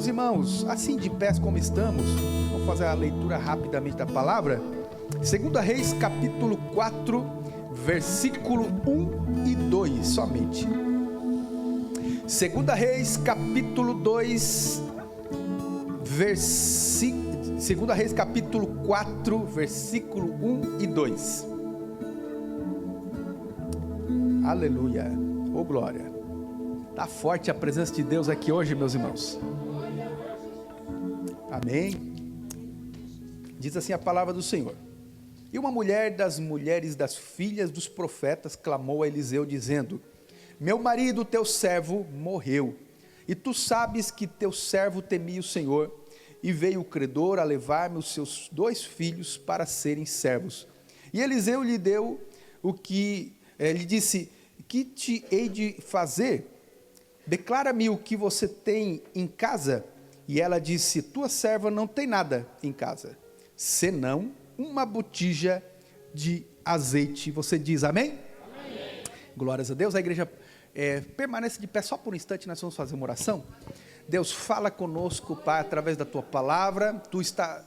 Meus irmãos, assim de pés como estamos, vamos fazer a leitura rapidamente da palavra. 2 Reis capítulo 4, versículo 1 e 2 somente. 2 Reis capítulo 2, 2 Reis capítulo 4, versículo 1 e 2. Aleluia, oh glória. Está forte a presença de Deus aqui hoje, meus irmãos. Amém. Diz assim a palavra do Senhor: E uma mulher das mulheres das filhas dos profetas clamou a Eliseu dizendo: Meu marido, teu servo, morreu, e tu sabes que teu servo temia o Senhor, e veio o credor a levar-me os seus 2 filhos para serem servos. E Eliseu lhe deu o que, lhe disse: Que te hei de fazer? Declara-me o que você tem em casa. E ela disse: Tua serva não tem nada em casa, senão uma botija de azeite. Você diz amém? Amém. Glórias a Deus. A igreja permanece de pé só por um instante. Nós vamos fazer uma oração. Deus, fala conosco, Pai, através da Tua palavra.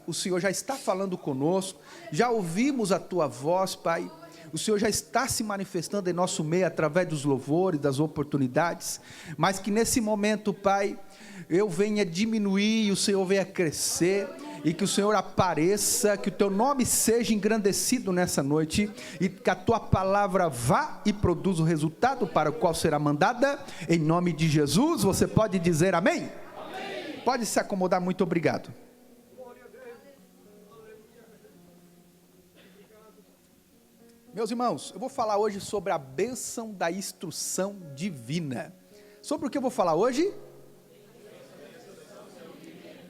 O Senhor já está falando conosco, já ouvimos a Tua voz, Pai. O Senhor já está se manifestando em nosso meio através dos louvores, das oportunidades, mas que nesse momento, Pai, eu venha diminuir e o Senhor venha crescer, e que o Senhor apareça, que o Teu nome seja engrandecido nessa noite, e que a Tua palavra vá e produza o resultado para o qual será mandada, em nome de Jesus. Você pode dizer amém? Amém. Pode se acomodar, muito obrigado. Meus irmãos, eu vou falar hoje sobre a bênção da instrução divina. Sobre o que eu vou falar hoje?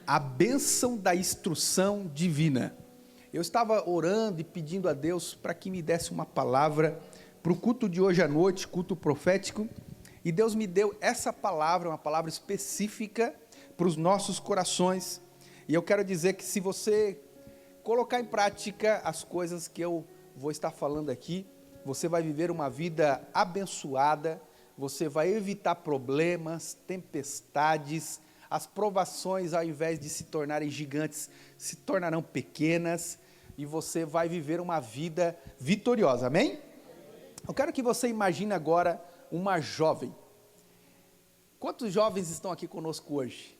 A bênção da instrução divina. Eu estava orando e pedindo a Deus para que me desse uma palavra para o culto de hoje à noite, culto profético, e Deus me deu essa palavra, uma palavra específica para os nossos corações, e eu quero dizer que se você colocar em prática as coisas que eu vou estar falando aqui, você vai viver uma vida abençoada, você vai evitar problemas, tempestades, as provações, ao invés de se tornarem gigantes, se tornarão pequenas, e você vai viver uma vida vitoriosa, amém? Eu quero que você imagine agora uma jovem. Quantos jovens estão aqui conosco hoje?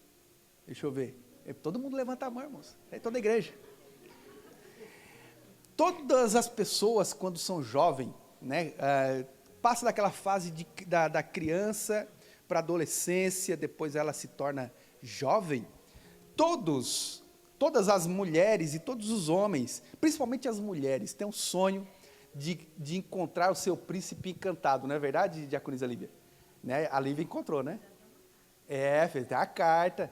Deixa eu ver. Todo mundo levanta a mão, irmãos. É toda a igreja. Todas as pessoas, quando são jovens, né, passa daquela fase da criança para a adolescência, depois ela se torna jovem. Todas as mulheres e todos os homens, principalmente as mulheres, têm um sonho de encontrar o seu príncipe encantado, não é verdade, diaconisa Lívia? Né? A Lívia encontrou, né? Fez a carta.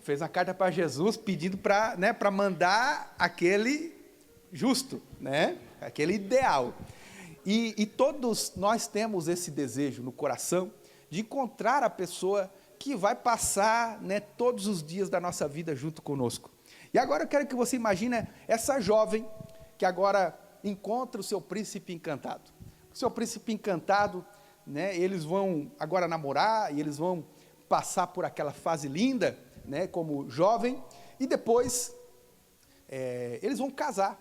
Fez uma carta para Jesus pedindo para, né, para mandar aquele justo, né? Aquele ideal. E todos nós temos esse desejo no coração de encontrar a pessoa que vai passar, né, todos os dias da nossa vida junto conosco. E agora eu quero que você imagine essa jovem que agora encontra o seu príncipe encantado. O seu príncipe encantado, né, eles vão agora namorar e eles vão passar por aquela fase linda, né, como jovem, e depois eles vão casar.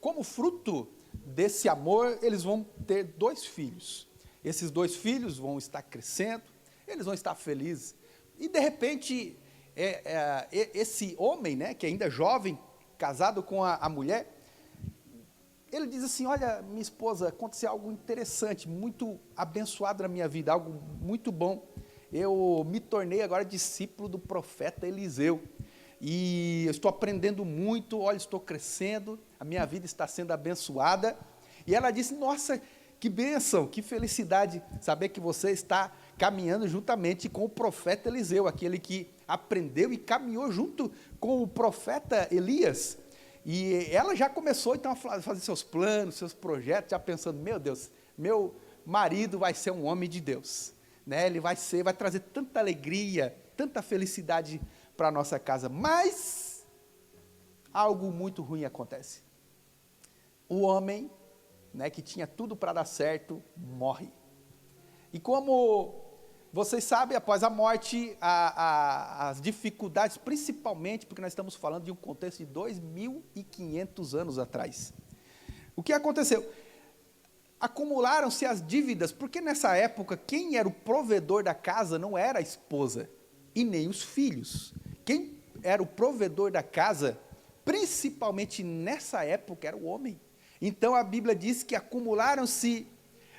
Como fruto desse amor, eles vão ter 2 filhos. Esses 2 filhos vão estar crescendo, eles vão estar felizes. E, de repente, esse homem, né, que ainda é jovem, casado com a mulher, ele diz assim: olha, minha esposa, aconteceu algo interessante, muito abençoado na minha vida, algo muito bom. Eu me tornei agora discípulo do profeta Eliseu. E eu estou aprendendo muito, olha, estou crescendo, a minha vida está sendo abençoada. E ela disse: nossa, que bênção, que felicidade saber que você está caminhando juntamente com o profeta Eliseu, aquele que aprendeu e caminhou junto com o profeta Elias. E ela já começou então a fazer seus planos, seus projetos, já pensando: meu Deus, meu marido vai ser um homem de Deus, né? Ele vai trazer tanta alegria, tanta felicidade para a nossa casa. Mas algo muito ruim acontece. O homem, né, que tinha tudo para dar certo, morre. E como vocês sabem, após a morte, as dificuldades, principalmente porque nós estamos falando de um contexto de 2.500 anos atrás. O que aconteceu? Acumularam-se as dívidas, porque nessa época, quem era o provedor da casa não era a esposa e nem os filhos. Quem era o provedor da casa, principalmente nessa época, era o homem. Então a Bíblia diz que acumularam-se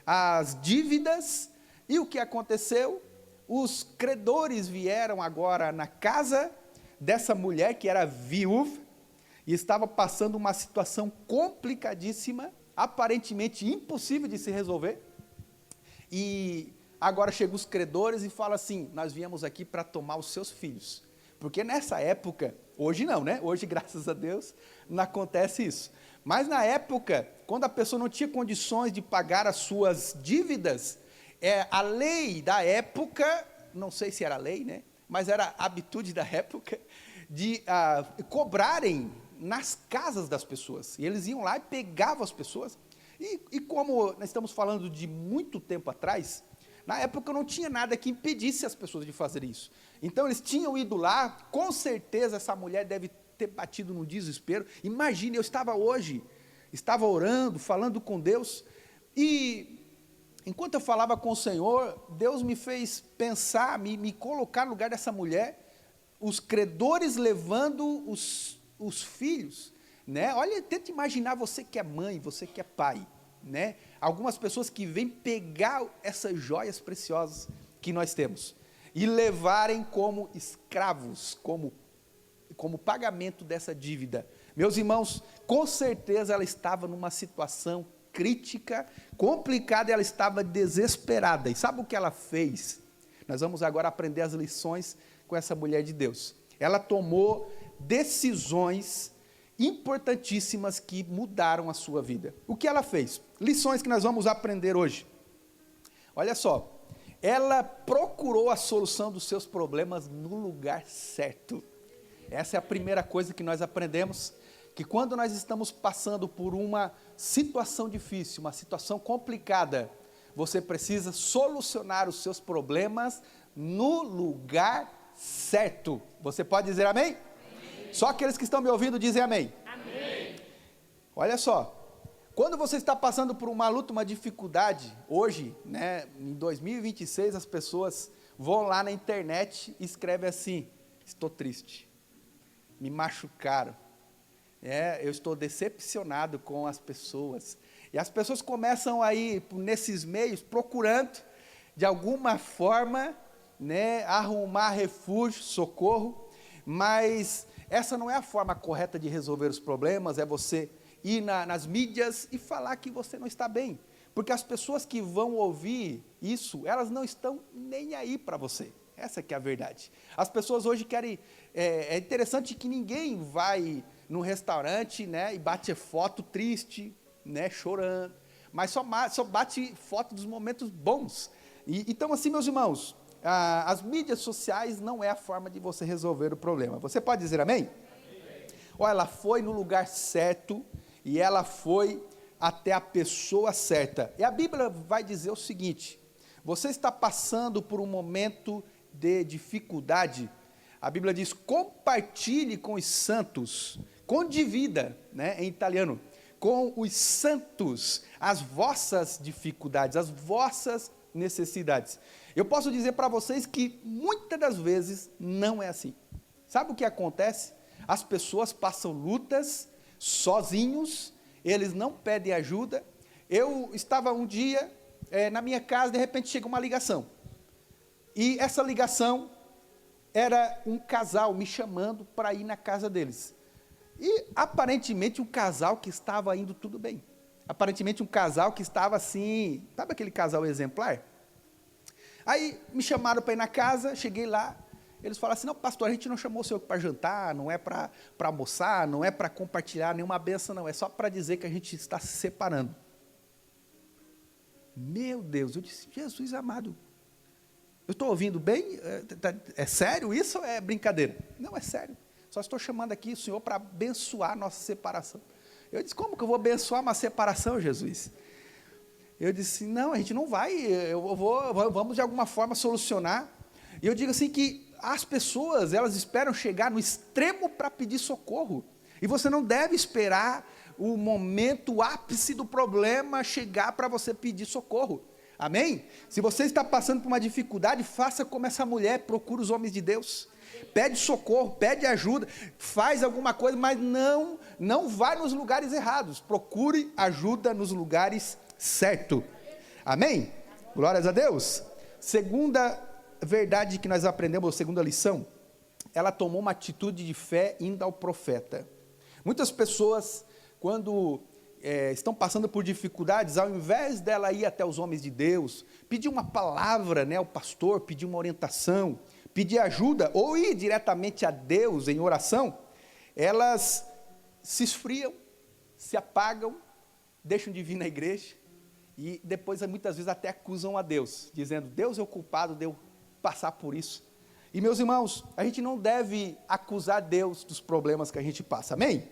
as dívidas, e o que aconteceu? Os credores vieram agora na casa dessa mulher que era viúva e estava passando uma situação complicadíssima, aparentemente impossível de se resolver. E agora chegam os credores e falam assim: nós viemos aqui para tomar os seus filhos. Porque nessa época, hoje não, né? Hoje, graças a Deus, não acontece isso. Mas na época, quando a pessoa não tinha condições de pagar as suas dívidas, a lei da época, não sei se era lei, né? Mas era a habitude da época, de cobrarem nas casas das pessoas. E eles iam lá e pegavam as pessoas. E como nós estamos falando de muito tempo atrás, na época não tinha nada que impedisse as pessoas de fazer isso. Então eles tinham ido lá, com certeza essa mulher deve ter batido no desespero. Imagine, eu estava orando, falando com Deus, e enquanto eu falava com o Senhor, Deus me fez pensar, me colocar no lugar dessa mulher, os credores levando os filhos, né? Olha, tenta imaginar você que é mãe, você que é pai, né? Algumas pessoas que vêm pegar essas joias preciosas que nós temos e levarem como escravos, como pagamento dessa dívida. Meus irmãos, com certeza ela estava numa situação crítica, complicada, e ela estava desesperada. E sabe o que ela fez? Nós vamos agora aprender as lições com essa mulher de Deus. Ela tomou decisões importantíssimas que mudaram a sua vida. O que ela fez? Lições que nós vamos aprender hoje. Olha só, ela procurou a solução dos seus problemas no lugar certo. Essa é a primeira coisa que nós aprendemos, que quando nós estamos passando por uma situação difícil, uma situação complicada, você precisa solucionar os seus problemas no lugar certo. Você pode dizer amém? Amém. Só aqueles que estão me ouvindo dizem amém. Amém. Olha só, quando você está passando por uma luta, uma dificuldade, hoje, né, em 2026, as pessoas vão lá na internet e escrevem assim: estou triste, me machucaram, eu estou decepcionado com as pessoas. E as pessoas começam aí, nesses meios, procurando, de alguma forma, né, arrumar refúgio, socorro, mas essa não é a forma correta de resolver os problemas, é você ir nas mídias e falar que você não está bem, porque as pessoas que vão ouvir isso, elas não estão nem aí para você. Essa que é a verdade. As pessoas hoje querem, é interessante que ninguém vai num restaurante, né, e bate foto triste, né, chorando, mas só bate foto dos momentos bons. Então assim, meus irmãos, as mídias sociais não é a forma de você resolver o problema. Você pode dizer amém? Amém. Olha, ela foi no lugar certo, e ela foi até a pessoa certa. E a Bíblia vai dizer o seguinte: você está passando por um momento de dificuldade, a Bíblia diz: compartilhe com os santos, condivida, né, em italiano, com os santos, as vossas dificuldades, as vossas necessidades. Eu posso dizer para vocês que muitas das vezes não é assim. Sabe o que acontece? As pessoas passam lutas sozinhos, eles não pedem ajuda. Eu estava um dia na minha casa, de repente chega uma ligação, e essa ligação era um casal me chamando para ir na casa deles, e aparentemente um casal que estava indo tudo bem, aparentemente um casal que estava assim, sabe aquele casal exemplar? Aí me chamaram para ir na casa, cheguei lá, eles falaram assim: não, pastor, a gente não chamou o senhor para jantar, não é para almoçar, não é para compartilhar nenhuma bênção, não, é só para dizer que a gente está se separando. Meu Deus, eu disse: Jesus amado, eu estou ouvindo bem? É sério isso ou é brincadeira? Não, é sério, só estou chamando aqui o senhor para abençoar a nossa separação. Eu disse: como que eu vou abençoar uma separação, Jesus? Eu disse, não, a gente não vai, vamos de alguma forma solucionar. E eu digo assim que as pessoas, elas esperam chegar no extremo para pedir socorro. E você não deve esperar o momento, o ápice do problema chegar para você pedir socorro. Amém? Se você está passando por uma dificuldade, faça como essa mulher, procura os homens de Deus. Pede socorro, pede ajuda, faz alguma coisa, mas não vai nos lugares errados. Procure ajuda nos lugares certos. Amém? Glórias a Deus. Segunda verdade que nós aprendemos, segunda lição, ela tomou uma atitude de fé indo ao profeta. Muitas pessoas, quando estão passando por dificuldades, ao invés dela ir até os homens de Deus, pedir uma palavra, né, ao pastor, pedir uma orientação, pedir ajuda, ou ir diretamente a Deus em oração, elas se esfriam, se apagam, deixam de vir na igreja, e depois muitas vezes até acusam a Deus, dizendo, Deus é o culpado de eu passar por isso. E meus irmãos, a gente não deve acusar Deus dos problemas que a gente passa, amém?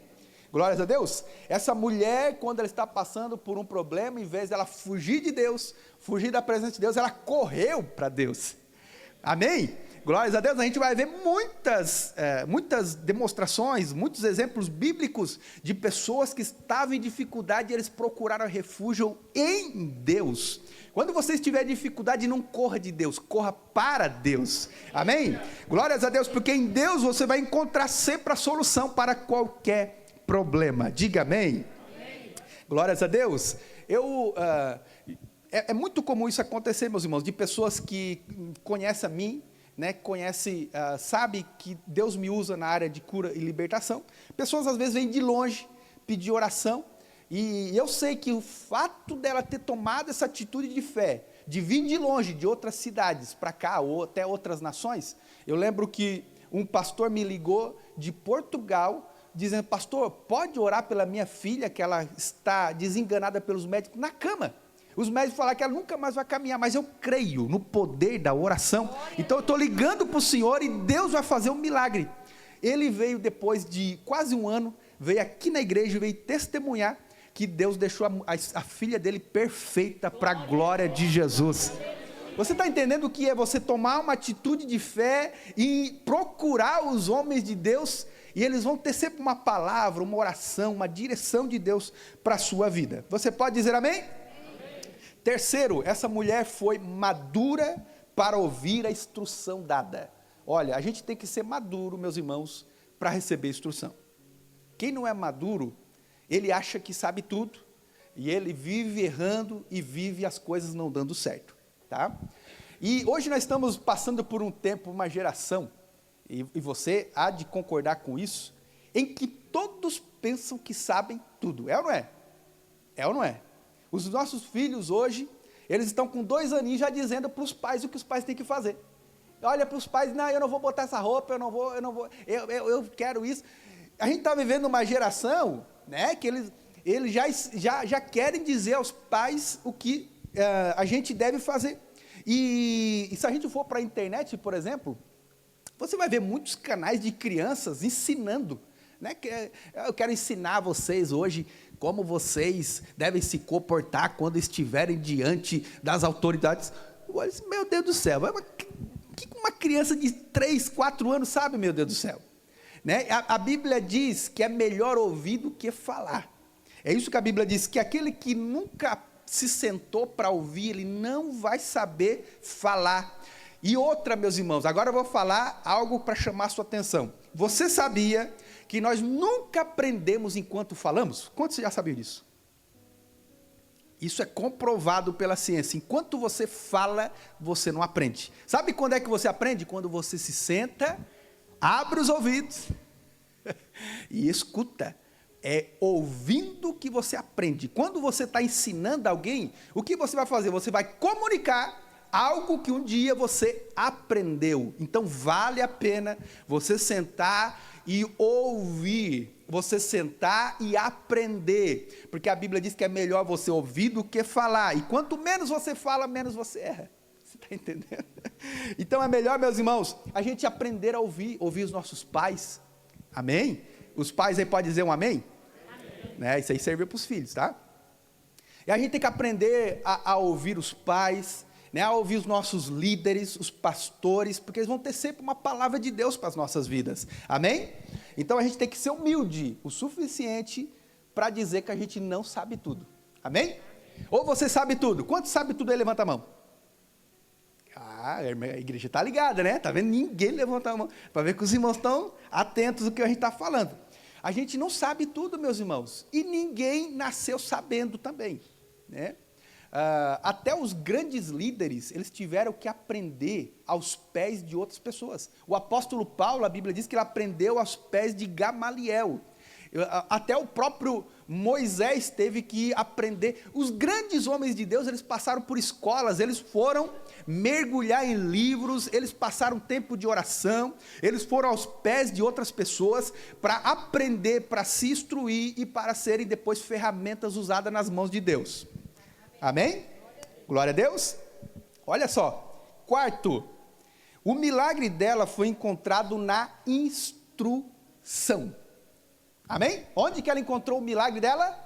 Glórias a Deus. Essa mulher, quando ela está passando por um problema, em vez dela fugir de Deus, fugir da presença de Deus, ela correu para Deus, amém? Glórias a Deus. A gente vai ver muitas demonstrações, muitos exemplos bíblicos de pessoas que estavam em dificuldade e eles procuraram refúgio em Deus. Quando você estiver em dificuldade, não corra de Deus, corra para Deus, amém? Glórias a Deus, porque em Deus você vai encontrar sempre a solução para qualquer problema, diga amém? Amém. Glórias a Deus. É muito comum isso acontecer, meus irmãos, de pessoas que conhecem a mim, né, sabe que Deus me usa na área de cura e libertação. Pessoas às vezes vêm de longe pedir oração, e eu sei que o fato dela ter tomado essa atitude de fé, de vir de longe, de outras cidades para cá, ou até outras nações. Eu lembro que um pastor me ligou de Portugal, dizendo, pastor, pode orar pela minha filha, que ela está desenganada pelos médicos na cama. Os médicos falaram que ela nunca mais vai caminhar, mas eu creio no poder da oração. Então eu estou ligando para o Senhor e Deus vai fazer um milagre. Ele veio depois de quase um ano, veio aqui na igreja, veio testemunhar que Deus deixou a filha dele perfeita para a glória de Jesus. Você está entendendo o que é você tomar uma atitude de fé e procurar os homens de Deus, e eles vão ter sempre uma palavra, uma oração, uma direção de Deus para a sua vida. Você pode dizer amém? Terceiro, essa mulher foi madura para ouvir a instrução dada. Olha, a gente tem que ser maduro, meus irmãos, para receber instrução. Quem não é maduro, ele acha que sabe tudo, e ele vive errando e vive as coisas não dando certo, tá? E hoje nós estamos passando por um tempo, uma geração, e você há de concordar com isso, em que todos pensam que sabem tudo, é ou não é? É ou não é? Os nossos filhos hoje, eles estão com 2 aninhos já dizendo para os pais o que os pais têm que fazer. Olha para os pais, não, eu não vou botar essa roupa, eu quero isso. A gente está vivendo uma geração, né, que eles já querem dizer aos pais o que a gente deve fazer. E se a gente for para a internet, por exemplo, você vai ver muitos canais de crianças ensinando, né, eu quero ensinar vocês hoje como vocês devem se comportar quando estiverem diante das autoridades. Meu Deus do céu, o que uma criança de 3, 4 anos sabe, meu Deus do céu? Né? A Bíblia diz que é melhor ouvir do que falar. É isso que a Bíblia diz, que aquele que nunca se sentou para ouvir, ele não vai saber falar. E outra, meus irmãos, agora eu vou falar algo para chamar a sua atenção. Você sabia que nós nunca aprendemos enquanto falamos? Quantos já sabiam disso? Isso é comprovado pela ciência. Enquanto você fala, você não aprende. Sabe quando é que você aprende? Quando você se senta, abre os ouvidos e escuta. É ouvindo que você aprende. Quando você está ensinando alguém, o que você vai fazer? Você vai comunicar algo que um dia você aprendeu. Então vale a pena você sentar e ouvir, você sentar e aprender, porque a Bíblia diz que é melhor você ouvir do que falar, e quanto menos você fala, menos você erra. Você está entendendo? Então é melhor, meus irmãos, a gente aprender a ouvir os nossos pais, amém? Os pais aí podem dizer um amém? Amém. Né? Isso aí serve para os filhos, tá? E a gente tem que aprender a ouvir os pais, né, a ouvir os nossos líderes, os pastores, porque eles vão ter sempre uma palavra de Deus para as nossas vidas, amém? Então a gente tem que ser humilde o suficiente para dizer que a gente não sabe tudo, amém? Ou você sabe tudo? Quantos sabe tudo aí? Levanta a mão. A igreja está ligada, né? Está vendo? Ninguém levanta a mão, para ver que os irmãos estão atentos ao que a gente está falando. A gente não sabe tudo, meus irmãos, e ninguém nasceu sabendo também, né? Até os grandes líderes, eles tiveram que aprender aos pés de outras pessoas. O apóstolo Paulo, a Bíblia diz que ele aprendeu aos pés de Gamaliel. Até o próprio Moisés teve que aprender. Os grandes homens de Deus, eles passaram por escolas, eles foram mergulhar em livros, eles passaram tempo de oração, eles foram aos pés de outras pessoas para aprender, para se instruir e para serem depois ferramentas usadas nas mãos de Deus. Amém? Glória a Deus. Olha só, quarto, o milagre dela foi encontrado na instrução. Amém? Onde que ela encontrou o milagre dela?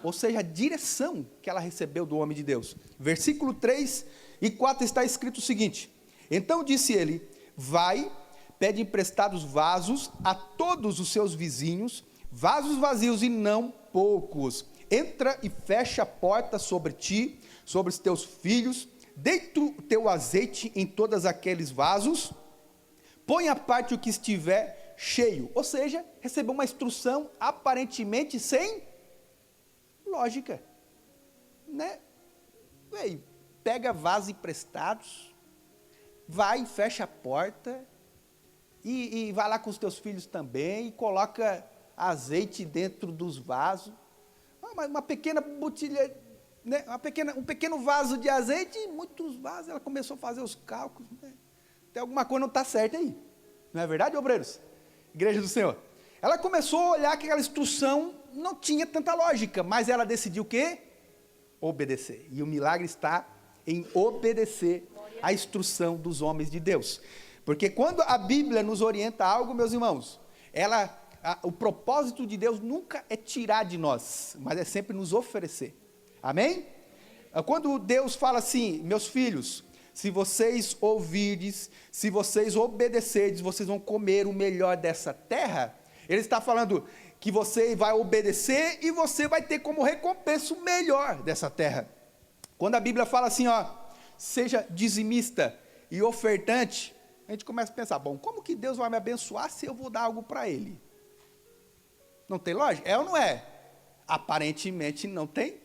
Ou seja, a direção que ela recebeu do homem de Deus. Versículo 3 e 4 está escrito o seguinte: então disse ele, vai, pede emprestados vasos a todos os seus vizinhos, vasos vazios e não poucos. Entra e fecha a porta sobre ti, sobre os teus filhos, deita o teu azeite em todos aqueles vasos, põe à parte o que estiver cheio. Ou seja, recebeu uma instrução aparentemente sem lógica, né? Ei, pega vasos emprestados, vai e fecha a porta, e vai lá com os teus filhos também, e coloca azeite dentro dos vasos. Uma pequena botilha, né? Um pequeno vaso de azeite, e muitos vasos. Ela começou a fazer os cálculos, né? Tem alguma coisa não está certa aí, não é verdade, obreiros? Igreja do Senhor. Ela começou a olhar que aquela instrução não tinha tanta lógica, mas ela decidiu o quê? Obedecer. E o milagre está em obedecer à instrução dos homens de Deus. Porque quando a Bíblia nos orienta a algo, meus irmãos, o propósito de Deus nunca é tirar de nós, mas é sempre nos oferecer. Amém? Quando Deus fala assim, meus filhos, se vocês ouvirdes, se vocês obedecerdes, vocês vão comer o melhor dessa terra, Ele está falando que você vai obedecer e você vai ter como recompensa o melhor dessa terra. Quando a Bíblia fala assim, ó, seja dizimista e ofertante, a gente começa a pensar, bom, como que Deus vai me abençoar se eu vou dar algo para Ele? Não tem lógica? É ou não é? Aparentemente não tem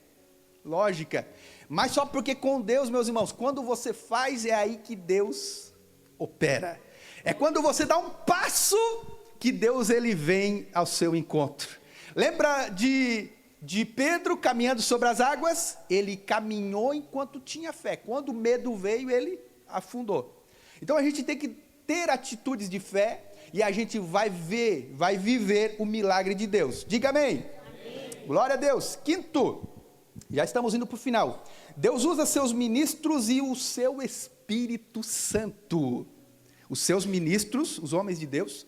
lógica. Mas só porque com Deus, meus irmãos, quando você faz, é aí que Deus opera. É quando você dá um passo que Deus ele vem ao seu encontro. Lembra de Pedro caminhando sobre as águas? Ele caminhou enquanto tinha fé. Quando o medo veio, ele afundou. Então a gente tem que ter atitudes de fé e a gente vai viver o milagre de Deus. Diga amém. Amém. Glória a Deus. Quinto, já estamos indo para o final. Deus usa seus ministros e o seu Espírito Santo. Os seus ministros, os homens de Deus,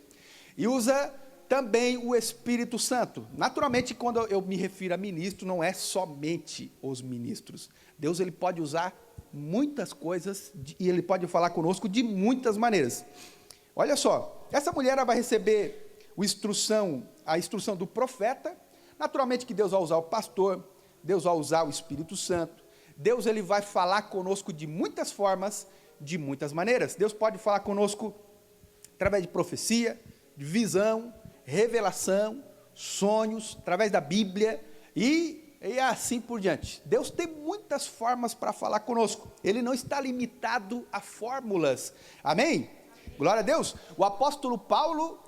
e usa também o Espírito Santo. Naturalmente, quando eu me refiro a ministro, não é somente os ministros. Deus ele pode usar muitas coisas e Ele pode falar conosco de muitas maneiras. Olha só, essa mulher ela vai receber a instrução do profeta. Naturalmente que Deus vai usar o pastor, Deus vai usar o Espírito Santo. Deus ele vai falar conosco de muitas formas, de muitas maneiras. Deus pode falar conosco através de profecia, de visão, revelação, sonhos, através da Bíblia e assim por diante. Deus tem muitas formas para falar conosco. Ele não está limitado a fórmulas. Amém? Glória a Deus. O apóstolo Paulo,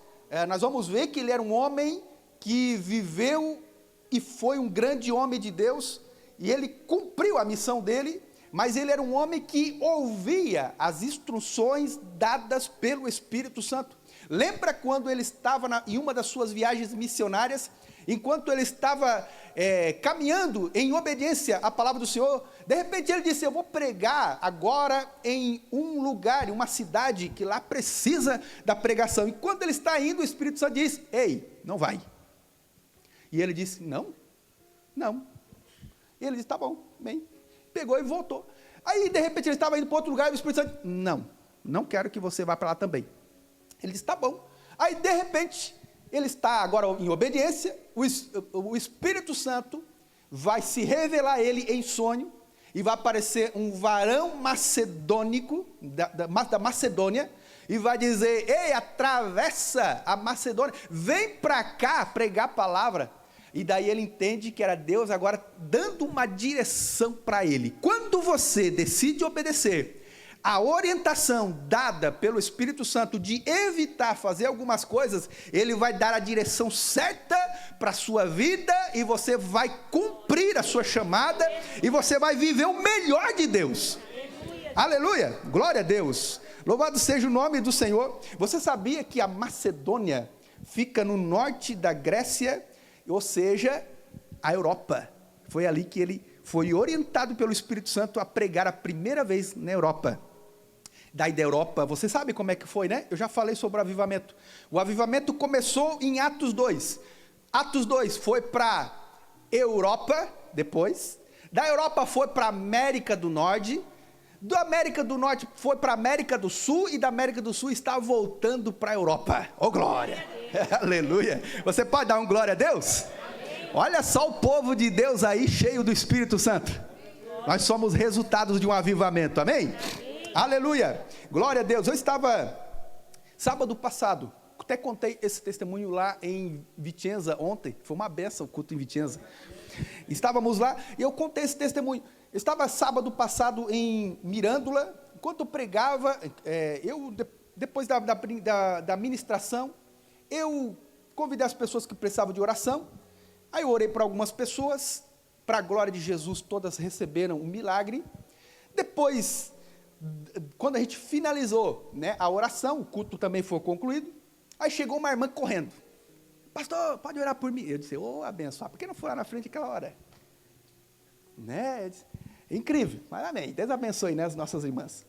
nós vamos ver que ele era um homem que viveu e foi um grande homem de Deus, e ele cumpriu a missão dele, mas ele era um homem que ouvia as instruções dadas pelo Espírito Santo. Lembra quando ele estava em uma das suas viagens missionárias, enquanto ele estava caminhando em obediência à palavra do Senhor, de repente ele disse, eu vou pregar agora em um lugar, em uma cidade que lá precisa da pregação. E quando ele está indo, o Espírito Santo diz, ei, não vai. E ele disse, não. Ele disse, tá bom, bem. Pegou e voltou. Aí, de repente, ele estava indo para outro lugar e o Espírito Santo, não quero que você vá para lá também. Ele disse, tá bom. Aí, de repente, ele está agora em obediência, o Espírito Santo vai se revelar a ele em sonho, e vai aparecer um varão macedônico, da Macedônia, e vai dizer, ei, atravessa a Macedônia, vem para cá pregar a palavra. E daí ele entende que era Deus agora dando uma direção para ele. Quando você decide obedecer a orientação dada pelo Espírito Santo de evitar fazer algumas coisas, ele vai dar a direção certa para a sua vida, e você vai cumprir a sua chamada, e você vai viver o melhor de Deus. Aleluia, glória a Deus, louvado seja o nome do Senhor. Você sabia que a Macedônia fica no norte da Grécia, ou seja, a Europa? Foi ali que ele foi orientado pelo Espírito Santo a pregar a primeira vez na Europa. Daí da Europa, você sabe como é que foi, né? Eu já falei sobre o avivamento. O avivamento começou em Atos 2. Atos 2 foi para Europa, depois. Da Europa foi para América do Norte. Da América do Norte foi para América do Sul. E da América do Sul está voltando para a Europa. Oh, glória! Aleluia! Você pode dar um glória a Deus? Olha só o povo de Deus aí, cheio do Espírito Santo. Nós somos resultados de um avivamento, amém? Aleluia, glória a Deus. Eu estava, sábado passado, até contei esse testemunho lá em Vicenza ontem, foi uma benção o culto em Vicenza. Estávamos lá e eu contei esse testemunho. Eu estava sábado passado em Mirândola, enquanto eu pregava, depois da ministração, eu convidei as pessoas que precisavam de oração. Aí eu orei para algumas pessoas, para a glória de Jesus, todas receberam um milagre. Depois, quando a gente finalizou, né, a oração, o culto também foi concluído, aí chegou uma irmã correndo, pastor, pode orar por mim? Eu disse, abençoar, por que não foi lá na frente aquela hora? Né? Disse, incrível, mas amém, Deus abençoe, né, as nossas irmãs.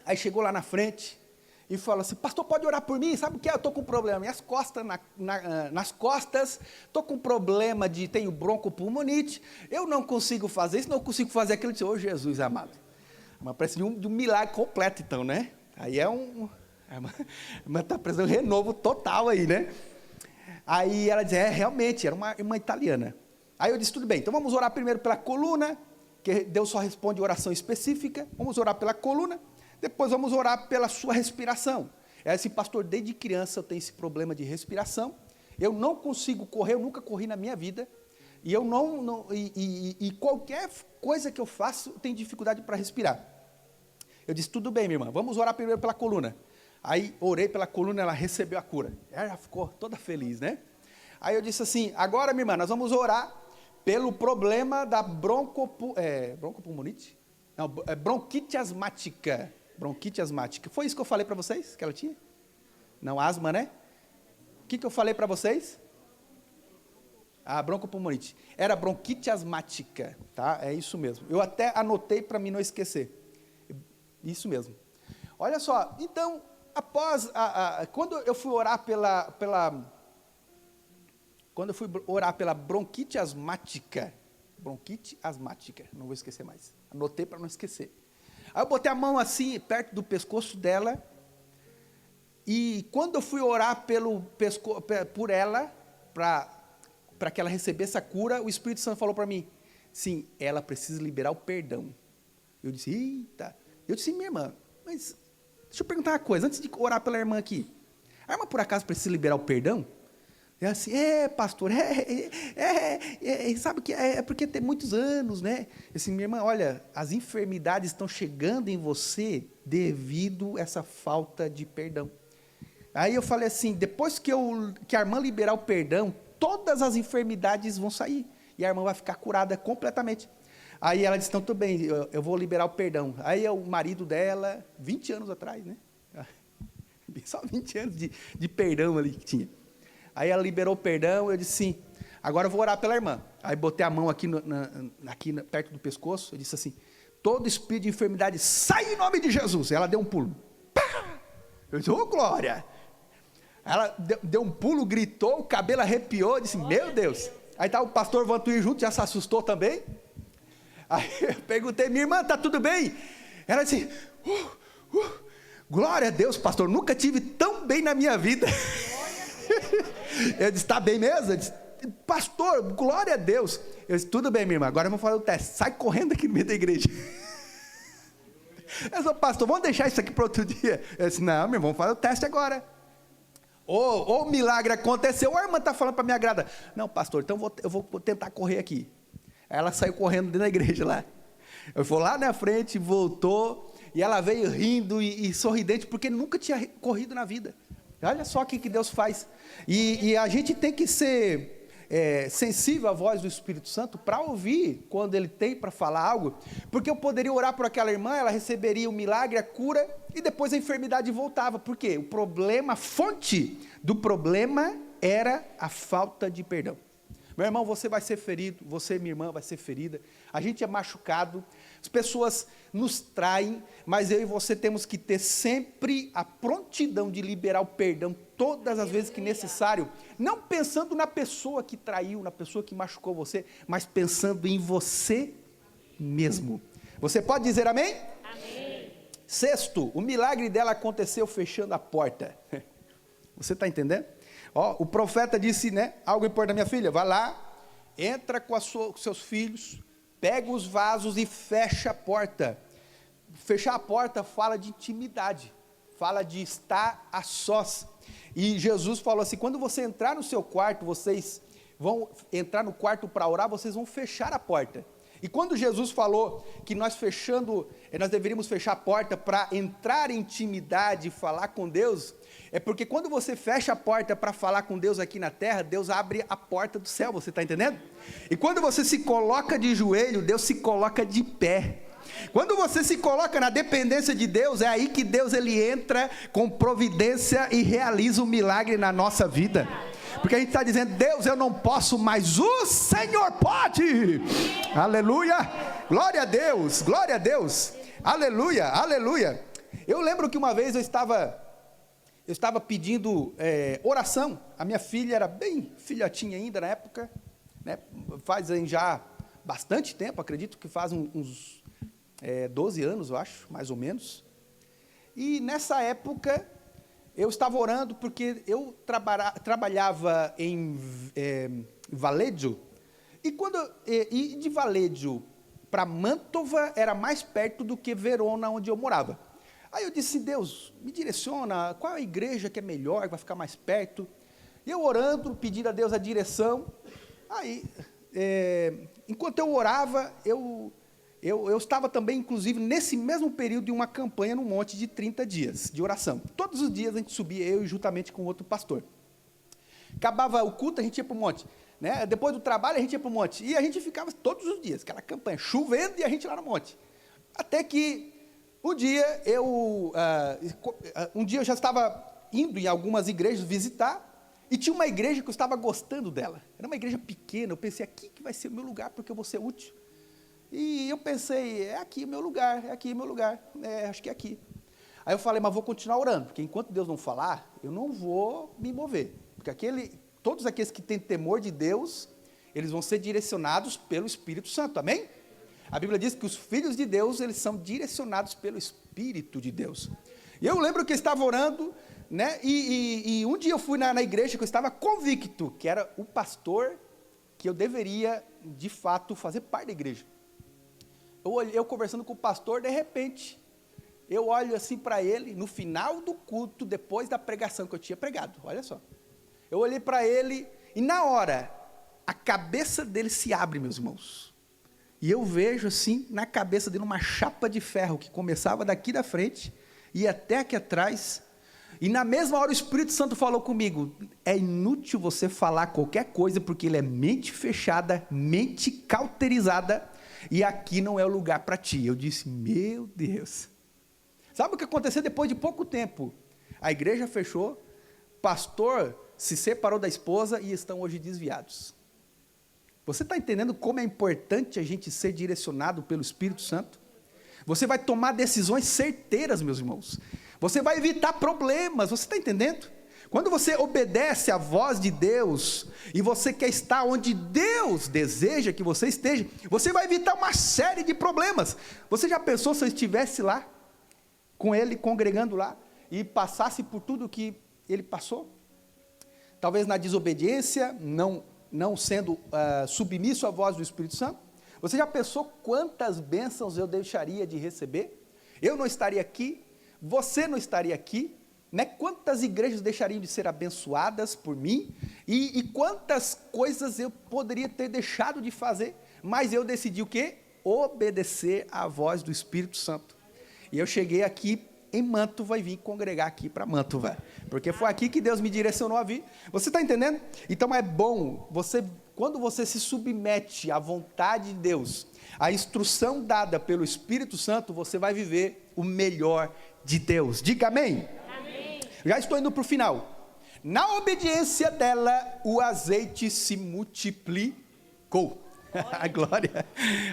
Aí chegou lá na frente e falou assim, pastor, pode orar por mim? Sabe o que é? Eu estou com um problema, minhas costas, nas costas, estou com um problema tenho broncopulmonite, eu não consigo fazer isso, não consigo fazer aquilo. Eu disse, Jesus amado, mas parece de um milagre completo, então, né? Aí mas está precisando de renovo total aí, né? Aí ela diz, realmente, era uma italiana. Aí eu disse, tudo bem, então vamos orar primeiro pela coluna, que Deus só responde oração específica, vamos orar pela coluna, depois vamos orar pela sua respiração. Ela disse, pastor, desde criança eu tenho esse problema de respiração, eu não consigo correr, eu nunca corri na minha vida, e eu e qualquer coisa que eu faço, eu tenho dificuldade para respirar. Eu disse, tudo bem, minha irmã, vamos orar primeiro pela coluna. Aí orei pela coluna, ela recebeu a cura. Ela já ficou toda feliz, né? Aí eu disse assim, agora, minha irmã, nós vamos orar pelo problema da broncopulmonite? Não, bronquite asmática. Bronquite asmática. Foi isso que eu falei para vocês, que ela tinha? Não, asma, né? O que eu falei para vocês? A broncopulmonite. Era bronquite asmática, tá? É isso mesmo. Eu até anotei para mim não esquecer. Isso mesmo. Olha só, então, quando eu fui orar pela bronquite asmática, não vou esquecer mais, anotei para não esquecer. Aí eu botei a mão assim, perto do pescoço dela, e quando eu fui orar por ela, para que ela recebesse a cura, o Espírito Santo falou para mim, sim, ela precisa liberar o perdão. Eu disse, eita. Eu disse, minha irmã, mas deixa eu perguntar uma coisa, antes de orar pela irmã aqui, a irmã por acaso precisa liberar o perdão? É assim, pastor, sabe que é porque tem muitos anos, né? Assim, minha irmã, olha, as enfermidades estão chegando em você devido a essa falta de perdão. Aí eu falei assim, depois que a irmã liberar o perdão, todas as enfermidades vão sair, e a irmã vai ficar curada completamente. Aí ela disse, então tudo bem, eu vou liberar o perdão. Aí o marido dela, 20 anos atrás, né? Só 20 anos de perdão ali que tinha. Aí ela liberou o perdão, eu disse sim, agora eu vou orar pela irmã. Aí botei a mão aqui, perto do pescoço, eu disse assim, todo espírito de enfermidade, sai em nome de Jesus. Ela deu um pulo. Pá! Eu disse, glória! Ela deu um pulo, gritou, o cabelo arrepiou, eu disse, meu Deus! Aí estava o pastor Vantuí junto, já se assustou também. Aí eu perguntei, minha irmã, está tudo bem? Ela disse, glória a Deus, pastor, nunca tive tão bem na minha vida. Eu disse, está bem mesmo? Eu disse, pastor, glória a Deus. Eu disse, tudo bem, minha irmã, agora eu vou fazer o teste, sai correndo aqui no meio da igreja. Eu disse, pastor, vamos deixar isso aqui para outro dia. Eu disse, não, meu irmão, vamos fazer o teste agora. Ou o milagre aconteceu, ou a irmã está falando para me agradar. Não, pastor, então eu vou tentar correr aqui. Aí ela saiu correndo dentro da igreja lá. Eu fui lá na frente, voltou, e ela veio rindo e sorridente, porque nunca tinha corrido na vida. Olha só o que Deus faz. E a gente tem que ser sensível à voz do Espírito Santo para ouvir quando Ele tem para falar algo, porque eu poderia orar por aquela irmã, ela receberia o milagre, a cura, e depois a enfermidade voltava. Por quê? O problema, a fonte do problema era a falta de perdão. Meu irmão, você vai ser ferido, você, minha irmã, vai ser ferida, a gente é machucado, as pessoas nos traem, mas eu e você temos que ter sempre a prontidão de liberar o perdão todas as vezes que necessário, não pensando na pessoa que traiu, na pessoa que machucou você, mas pensando em você mesmo. Você pode dizer amém? Amém. Sexto, o milagre dela aconteceu fechando a porta. Você está entendendo? O profeta disse, algo importante, minha filha, vai lá, entra com seus filhos, pega os vasos e fecha a porta. Fechar a porta fala de intimidade, fala de estar a sós. E Jesus falou assim, quando você entrar no seu quarto, vocês vão entrar no quarto para orar, vocês vão fechar a porta. E quando Jesus falou que nós deveríamos fechar a porta para entrar em intimidade e falar com Deus, é porque quando você fecha a porta para falar com Deus aqui na terra, Deus abre a porta do céu, você está entendendo? E quando você se coloca de joelho, Deus se coloca de pé. Quando você se coloca na dependência de Deus, é aí que Deus ele entra com providência e realiza o milagre na nossa vida. Porque a gente está dizendo, Deus, eu não posso, mas o Senhor pode. Aleluia, glória a Deus, aleluia, aleluia. Eu lembro que uma vez eu estava pedindo oração. A minha filha era bem filhotinha ainda na época, faz já bastante tempo, acredito que faz uns 12 anos, eu acho, mais ou menos. E nessa época eu estava orando porque eu trabalhava em Valeggio, e de Valeggio para Mantova era mais perto do que Verona, onde eu morava. Aí eu disse, Deus, me direciona, qual é a igreja que é melhor, que vai ficar mais perto? E eu orando, pedindo a Deus a direção. Aí, enquanto eu orava, eu estava também, inclusive, nesse mesmo período de uma campanha no monte de 30 dias de oração. Todos os dias a gente subia, eu juntamente com outro pastor. Acabava o culto, a gente ia para o monte. Depois do trabalho, a gente ia para o monte. E a gente ficava todos os dias, aquela campanha, chovendo e a gente lá no monte. Até que um dia eu já estava indo em algumas igrejas visitar, e tinha uma igreja que eu estava gostando dela. Era uma igreja pequena, eu pensei, aqui que vai ser o meu lugar, porque eu vou ser útil. E eu pensei, é aqui o meu lugar, acho que é aqui. Aí eu falei, mas vou continuar orando, porque enquanto Deus não falar, eu não vou me mover. Porque todos aqueles que têm temor de Deus, eles vão ser direcionados pelo Espírito Santo, amém? A Bíblia diz que os filhos de Deus, eles são direcionados pelo Espírito de Deus. E eu lembro que eu estava orando, e um dia eu fui na igreja que eu estava convicto, que era o pastor, que eu deveria, de fato, fazer parte da igreja. Eu conversando com o pastor, de repente, eu olho assim para ele, no final do culto, depois da pregação que eu tinha pregado, olha só. Eu olhei para ele, e na hora, a cabeça dele se abre, meus irmãos. E eu vejo assim, na cabeça dele, uma chapa de ferro, que começava daqui da frente, e até aqui atrás, e na mesma hora o Espírito Santo falou comigo, é inútil você falar qualquer coisa, porque ele é mente fechada, mente cauterizada, e aqui não é o lugar para ti. Eu disse, meu Deus. Sabe o que aconteceu depois de pouco tempo? A igreja fechou, pastor se separou da esposa e estão hoje desviados. Você está entendendo como é importante a gente ser direcionado pelo Espírito Santo? Você vai tomar decisões certeiras, meus irmãos. Você vai evitar problemas, você está entendendo? Quando você obedece à voz de Deus, e você quer estar onde Deus deseja que você esteja, você vai evitar uma série de problemas. Você já pensou se eu estivesse lá, com ele, congregando lá, e passasse por tudo que ele passou? Talvez na desobediência, não sendo submisso à voz do Espírito Santo. Você já pensou quantas bênçãos eu deixaria de receber? Eu não estaria aqui, você não estaria aqui, né? Quantas igrejas deixariam de ser abençoadas por mim, e quantas coisas eu poderia ter deixado de fazer, mas eu decidi o quê? Obedecer à voz do Espírito Santo. E eu cheguei aqui em Mantova e vim congregar aqui para Mantova, porque foi aqui que Deus me direcionou a vir. Você está entendendo? Então é bom, quando você se submete à vontade de Deus, à instrução dada pelo Espírito Santo, você vai viver o melhor de Deus. Diga amém. Já estou indo para o final. Na obediência dela, o azeite se multiplicou. A glória,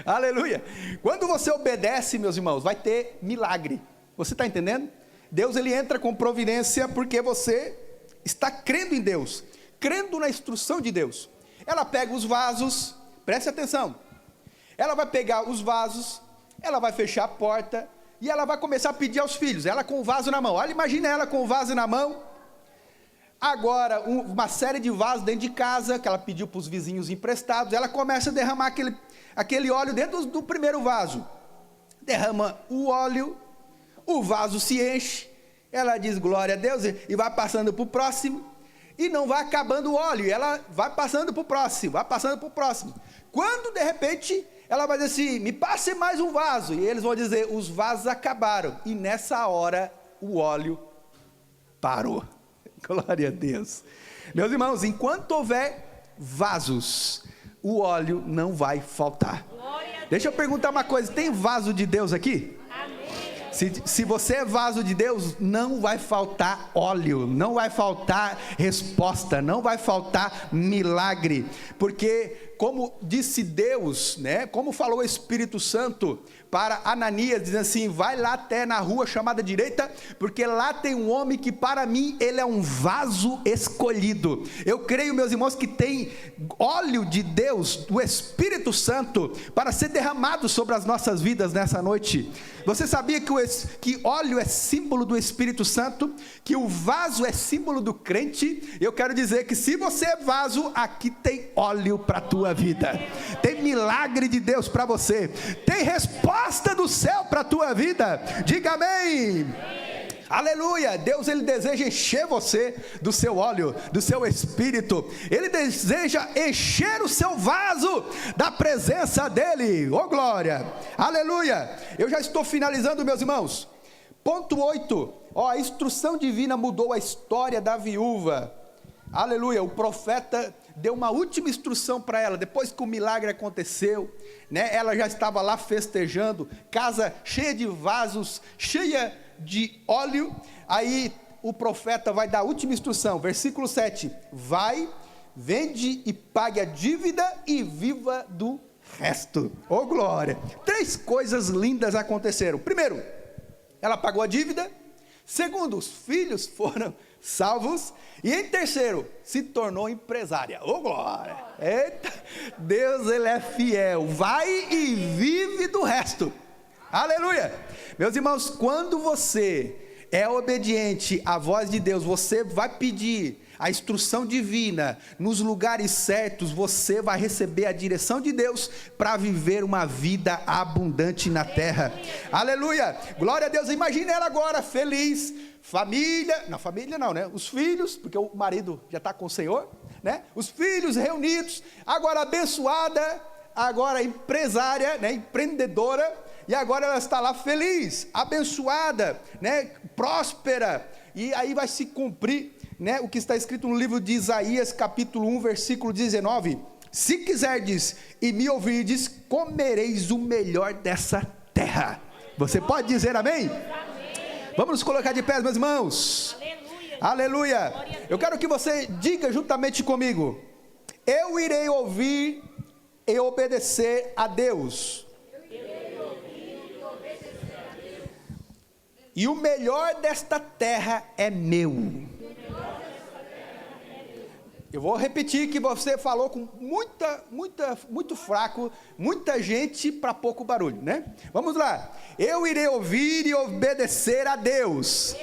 aleluia. Quando você obedece, meus irmãos, vai ter milagre. Você está entendendo? Deus, ele entra com providência porque você está crendo em Deus, crendo na instrução de Deus. Ela pega os vasos, preste atenção, ela vai pegar os vasos, ela vai fechar a porta, e ela vai começar a pedir aos filhos, ela com o vaso na mão. Olha, imagina ela com o vaso na mão. Agora, uma série de vasos dentro de casa, que ela pediu para os vizinhos emprestados. Ela começa a derramar aquele óleo dentro do primeiro vaso. Derrama o óleo, o vaso se enche, ela diz glória a Deus, e vai passando para o próximo, e não vai acabando o óleo, e ela vai passando para o próximo, vai passando para o próximo. Quando de repente ela vai dizer assim, me passe mais um vaso, e eles vão dizer, os vasos acabaram, e nessa hora o óleo parou. Glória a Deus. Meus irmãos, enquanto houver vasos, o óleo não vai faltar. Deixa eu perguntar uma coisa, tem vaso de Deus aqui? Se você é vaso de Deus, não vai faltar óleo, não vai faltar resposta, não vai faltar milagre, porque como disse Deus, né, como falou o Espírito Santo para Ananias, dizendo assim, vai lá até na rua chamada direita, porque lá tem um homem que para mim, ele é um vaso escolhido. Eu creio, meus irmãos, que tem óleo de Deus, do Espírito Santo, para ser derramado sobre as nossas vidas nessa noite. Você sabia que óleo é símbolo do Espírito Santo, que o vaso é símbolo do crente? Eu quero dizer que se você é vaso, aqui tem óleo para a tua vida, tem milagre de Deus para você, tem resposta do céu para a tua vida. Diga amém. Aleluia. Deus, ele deseja encher você do seu óleo, do seu espírito. Ele deseja encher o seu vaso da presença dele. Oh glória, aleluia. Eu já estou finalizando, meus irmãos. Ponto 8, a instrução divina mudou a história da viúva. Aleluia. O profeta deu uma última instrução para ela, depois que o milagre aconteceu, né? Ela já estava lá festejando, casa cheia de vasos, cheia de óleo. Aí o profeta vai dar a última instrução, versículo 7, vai, vende e pague a dívida e viva do resto. Oh glória. 3 coisas lindas aconteceram. Primeiro, ela pagou a dívida. Segundo, os filhos foram salvos. E em terceiro, se tornou empresária. Oh glória. Eita, Deus, ele é fiel. Vai e vive do resto. Aleluia. Meus irmãos, quando você é obediente à voz de Deus, você vai pedir a instrução divina nos lugares certos, você vai receber a direção de Deus para viver uma vida abundante na terra. Aleluia, glória a Deus. Imagina ela agora feliz, família não, né? Os filhos, porque o marido já está com o Senhor, né? Os filhos reunidos, agora abençoada, agora empresária, né? Empreendedora, e agora ela está lá feliz, abençoada, né? Próspera, e aí vai se cumprir, né, o que está escrito no livro de Isaías, capítulo 1, versículo 19, se quiserdes e me ouvirdes, comereis o melhor dessa terra. Você pode dizer amém? Vamos nos colocar de pé, meus irmãos. Aleluia. Eu quero que você diga juntamente comigo, eu irei ouvir e obedecer a Deus. E o melhor desta terra é meu. Eu vou repetir que você falou com muito fraco, muita gente para pouco barulho, né? Vamos lá. Eu irei ouvir e obedecer a Deus.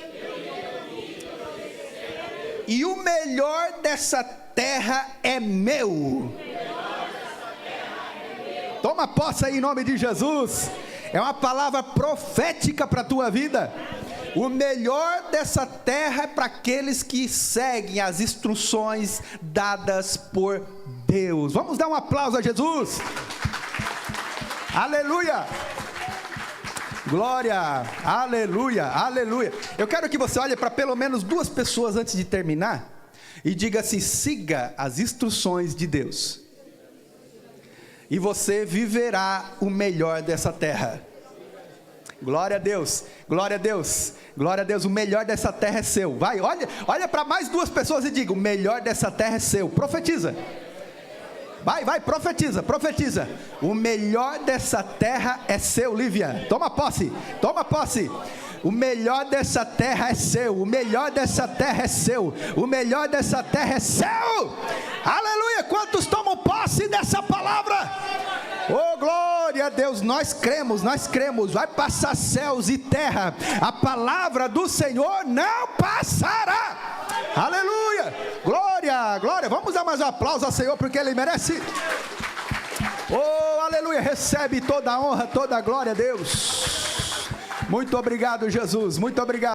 E o melhor dessa terra é meu. Toma posse aí em nome de Jesus. É uma palavra profética para a tua vida. O melhor dessa terra é para aqueles que seguem as instruções dadas por Deus. Vamos dar um aplauso a Jesus. Aleluia. Glória, aleluia, aleluia. Eu quero que você olhe para pelo menos 2 pessoas antes de terminar e diga assim: siga as instruções de Deus, e você viverá o melhor dessa terra. Glória a Deus, glória a Deus, glória a Deus. O melhor dessa terra é seu. Vai, olha para mais 2 pessoas e diga: o melhor dessa terra é seu. Profetiza. Vai, profetiza. O melhor dessa terra é seu, Lívia. Toma posse. O melhor dessa terra é seu. O melhor dessa terra é seu. O melhor dessa terra é seu. Aleluia. Quantos tomam posse dessa palavra? Oh, glória a Deus. Nós cremos. Vai passar céus e terra. A palavra do Senhor não passará. Aleluia, glória, vamos dar mais um aplauso ao Senhor, porque Ele merece. Oh, aleluia, recebe toda a honra, toda a glória a Deus. Muito obrigado, Jesus, muito obrigado.